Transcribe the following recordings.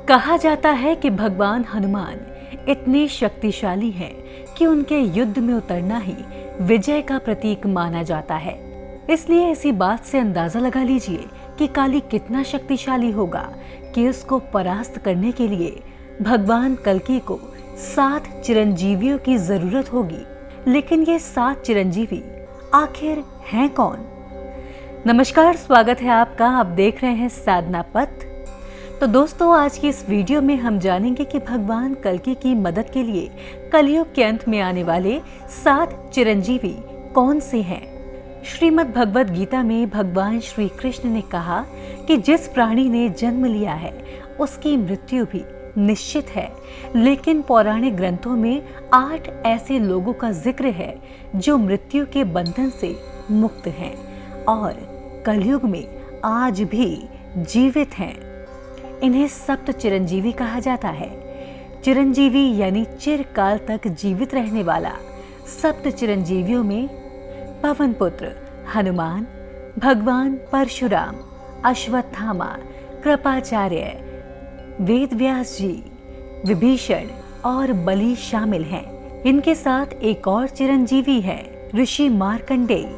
कहा जाता है कि भगवान हनुमान इतने शक्तिशाली हैं कि उनके युद्ध में उतरना ही विजय का प्रतीक माना जाता है। इसलिए इसी बात से अंदाजा लगा लीजिए कि काली कितना शक्तिशाली होगा कि उसको परास्त करने के लिए भगवान कल्कि को 7 चिरंजीवियों की जरूरत होगी। लेकिन ये 7 चिरंजीवी आखिर हैं कौन? नमस्कार, स्वागत है आपका। आप देख रहे हैं साधना पथ। तो दोस्तों, आज की इस वीडियो में हम जानेंगे कि भगवान कल्कि की मदद के लिए कलयुग के अंत में आने वाले 7 चिरंजीवी कौन से हैं। श्रीमद् भगवद गीता में भगवान श्री कृष्ण ने कहा कि जिस प्राणी ने जन्म लिया है उसकी मृत्यु भी निश्चित है। लेकिन पौराणिक ग्रंथों में 8 ऐसे लोगों का जिक्र है जो मृत्यु के बंधन से मुक्त हैं और कलयुग में आज भी जीवित हैं। इन्हें सप्त चिरंजीवी कहा जाता है। चिरंजीवी यानी चिरकाल तक जीवित रहने वाला। सप्त चिरंजीवियों में पवन पुत्र हनुमान, भगवान परशुराम, अश्वत्थामा, कृपाचार्य, वेद व्यास जी, विभीषण और बलि शामिल हैं। इनके साथ एक और चिरंजीवी है ऋषि मार्कंडेय।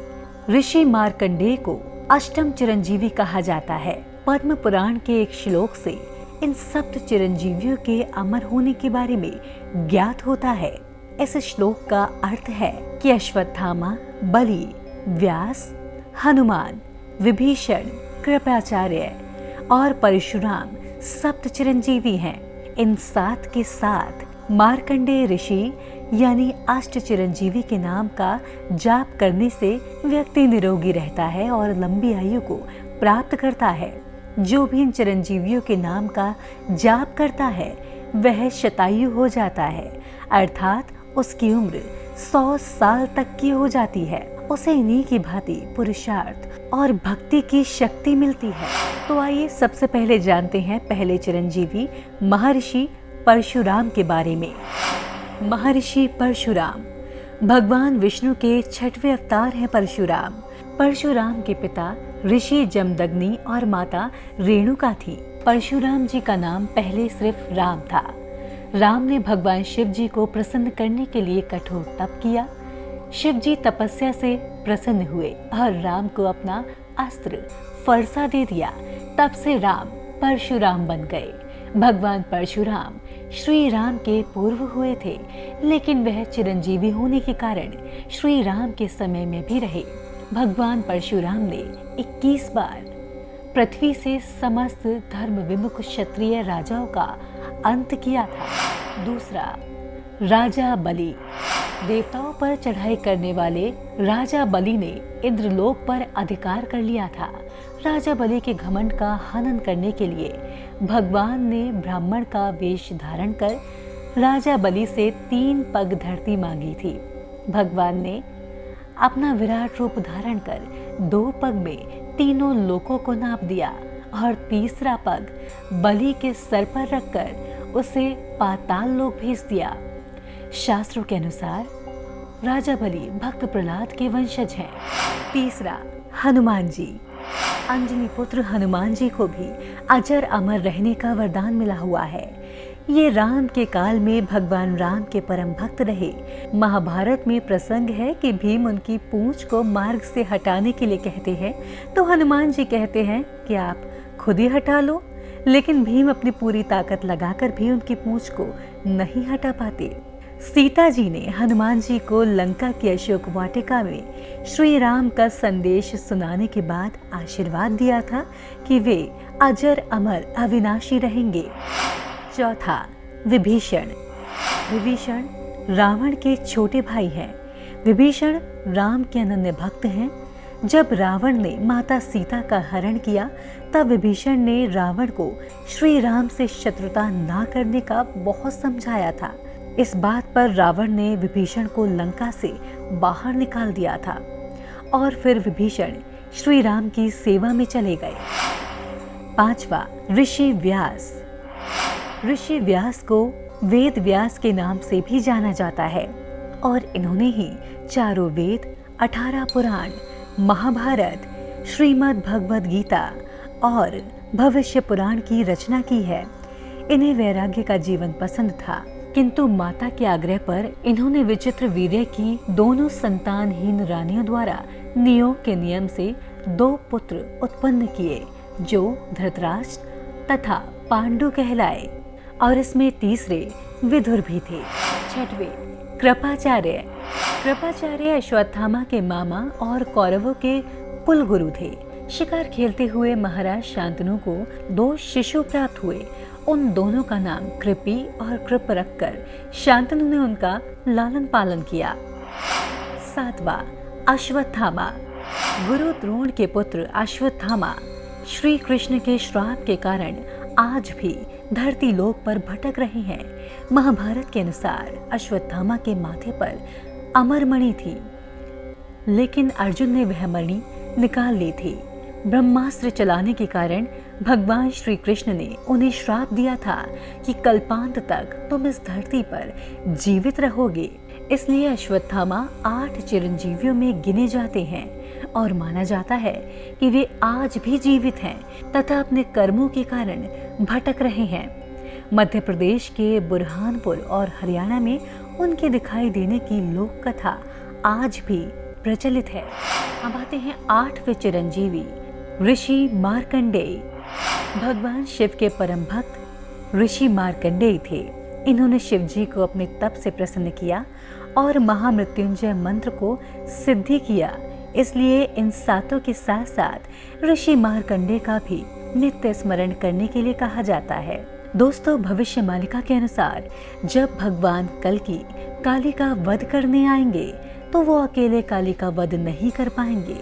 ऋषि मार्कंडेय को अष्टम चिरंजीवी कहा जाता है। पद्म पुराण के एक श्लोक से इन सप्त चिरंजीवियों के अमर होने के बारे में ज्ञात होता है। इस श्लोक का अर्थ है कि अश्वत्थामा, बलि, व्यास, हनुमान, विभीषण, कृपाचार्य और परशुराम सप्त चिरंजीवी हैं। इन 7 के साथ मार्कंडेय ऋषि यानी अष्ट चिरंजीवी के नाम का जाप करने से व्यक्ति निरोगी रहता है और लंबी आयु को प्राप्त करता है। जो भी इन चिरंजीवियों के नाम का जाप करता है वह शतायु हो जाता है, अर्थात उसकी उम्र 100 साल तक की हो जाती है। उसे इन्हीं की भांति पुरुषार्थ और भक्ति की शक्ति मिलती है। तो आइए सबसे पहले जानते हैं पहले चिरंजीवी महर्षि परशुराम के बारे में। महर्षि परशुराम भगवान विष्णु के 6वें अवतार हैं। परशुराम के पिता ऋषि जमदग्नि और माता रेणुका थी। परशुराम जी का नाम पहले सिर्फ राम था। राम ने भगवान शिव जी को प्रसन्न करने के लिए कठोर तप किया। शिव जी तपस्या से प्रसन्न हुए और राम को अपना अस्त्र फरसा दे दिया। तब से राम परशुराम बन गए। भगवान परशुराम श्री राम के पूर्व हुए थे, लेकिन वह चिरंजीवी होने के कारण श्री राम के समय में भी रहे। भगवान परशुराम ने 21 बार पृथ्वी से समस्त धर्म विमुख क्षत्रिय राजाओं का अंत किया था। दूसरा, राजा बलि। देवताओं पर चढ़ाई करने वाले राजा बलि ने इंद्रलोक पर अधिकार कर लिया था। राजा बलि के घमंड का हनन करने के लिए भगवान ने ब्राह्मण का वेश धारण कर राजा बलि से 3 पग धरती मांगी थी। भगवान ने अपना विराट रूप धारण कर 2 पग में तीनों लोकों को नाप दिया और तीसरा पग बलि के सर पर रखकर उसे पाताल लोक भेज दिया। शास्त्रों के अनुसार राजा बलि भक्त प्रहलाद के वंशज हैं। तीसरा, हनुमान जी। अंजनी पुत्र हनुमान जी को भी अजर अमर रहने का वरदान मिला हुआ है। ये राम के काल में भगवान राम के परम भक्त रहे। महाभारत में प्रसंग है कि भीम उनकी पूंछ को मार्ग से हटाने के लिए कहते हैं तो हनुमान जी कहते हैं कि आप खुद ही हटा लो। लेकिन भीम अपनी पूरी ताकत लगाकर भी उनकी पूंछ को नहीं हटा पाते। सीता जी ने हनुमान जी को लंका की अशोक वाटिका में श्री राम का संदेश सुनाने के बाद आशीर्वाद दिया था कि वे अजर अमर अविनाशी रहेंगे। चौथा, विभीषण। विभीषण रावण के छोटे भाई हैं। विभीषण राम के अनन्य भक्त हैं। जब रावण ने माता सीता का हरण किया तब विभीषण ने रावण को श्री राम से शत्रुता ना करने का बहुत समझाया था। इस बात पर रावण ने विभीषण को लंका से बाहर निकाल दिया था और फिर विभीषण श्री राम की सेवा में चले गए। पांचवा, ऋषि व्यास। ऋषि व्यास को वेद व्यास के नाम से भी जाना जाता है और इन्होंने ही 4 वेद, 18 पुराण, महाभारत, श्रीमद् भगवद गीता और भविष्य पुराण की रचना की है। इन्हें वैराग्य का जीवन पसंद था, किंतु माता के आग्रह पर इन्होंने विचित्र वीर्य की दोनों संतानहीन रानियों द्वारा नियोग के नियम से 2 पुत्र उत्पन्न किए, जो धृतराष्ट्र तथा पांडु कहलाए, और इसमें तीसरे विदुर भी थे। 6वें कृपाचार्य। कृपाचार्य अश्वत्थामा के मामा और कौरवों के कुल गुरु थे। शिकार खेलते हुए महाराज शांतनु को 2 शिशु प्राप्त हुए। उन दोनों का नाम कृपी और कृप रखकर शांतनु ने उनका लालन पालन किया। 7वां अश्वत्थामा। गुरु द्रोण के पुत्र अश्वत्थामा श्री कृष्ण के श्राप के कारण आज भी धरती लोक पर भटक रहे हैं। महाभारत के अनुसार अश्वत्थामा के माथे पर अमरमणि थी, लेकिन अर्जुन ने वह मणि निकाल ली थी। ब्रह्मास्त्र चलाने के कारण भगवान श्री कृष्ण ने उन्हें श्राप दिया था कि कल्पांत तक तुम इस धरती पर जीवित रहोगे। इसलिए अश्वत्थामा 8 चिरंजीवियों में गिने जाते हैं और माना जाता है कि वे आज भी जीवित हैं तथा अपने कर्मों के कारण भटक रहे हैं। मध्य प्रदेश के बुरहानपुर और हरियाणा में उनके दिखाई देने की लोक कथा आज भी प्रचलित है। अब आते हैं 8वें चिरंजीवी ऋषि मार्कंडेय। भगवान शिव के परम भक्त ऋषि मार्कंडेय थे। इन्होंने शिव जी को अपने तप से प्रसन्न किया और महामृत्युंजय मंत्र को सिद्धि किया। इसलिए इन 7 के साथ साथ ऋषि मार्कंडेय का भी नित्य स्मरण करने के लिए कहा जाता है। दोस्तों, भविष्य मालिका के अनुसार जब भगवान कल्कि काली का वध करने आएंगे तो वो अकेले काली का वध नहीं कर पाएंगे,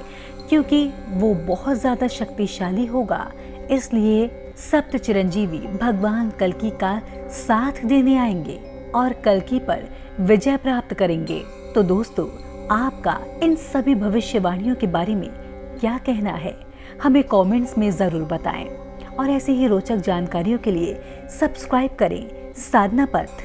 क्योंकि वो बहुत ज्यादा शक्तिशाली होगा। इसलिए 7 चिरंजीवी भगवान कल्कि का साथ देने आएंगे और कल्कि पर विजय प्राप्त करेंगे। तो दोस्तों, आपका इन सभी भविष्यवाणियों के बारे में क्या कहना है, हमें कमेंट्स में जरूर बताएं। और ऐसी ही रोचक जानकारियों के लिए सब्सक्राइब करें साधना पथ।